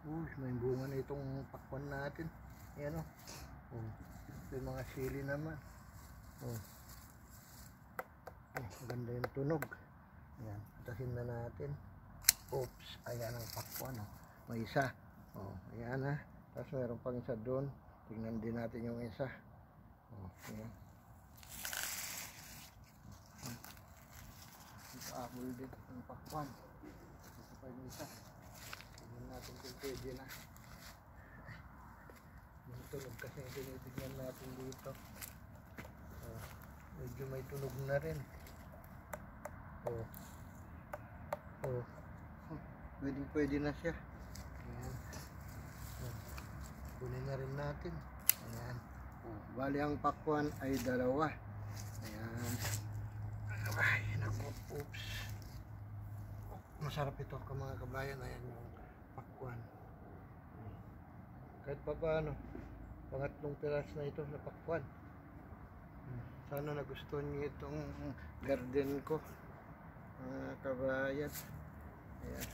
May bunga na itong pakwan natin. Ayan o. May mga sili naman. Maganda yung tunog. Ayan, patasin na natin. Oops, ayan ang pakwan. May isa. Ayan na. Tapos mayroon pang isa doon. Tingnan din natin yung isa. Ayan. Apple din ang pakwan. Ito pa yung isa. Tingnan natin kung pwede na. Yung tunog kasi tinitignan natin dito. Medyo may tunog na rin. Pwede na siya. Ayan. Kunin na rin natin. Ayan. Bali ang pakwan ay 2. Ayan. Ay, naku. Oops. Masarap ito mga kabayan. Ayan yung pakwan. Kahit pa paano, pangatlong piras na ito na pakwan. Sana nagustuhan niyo itong garden ko mga kabayan. Ayan.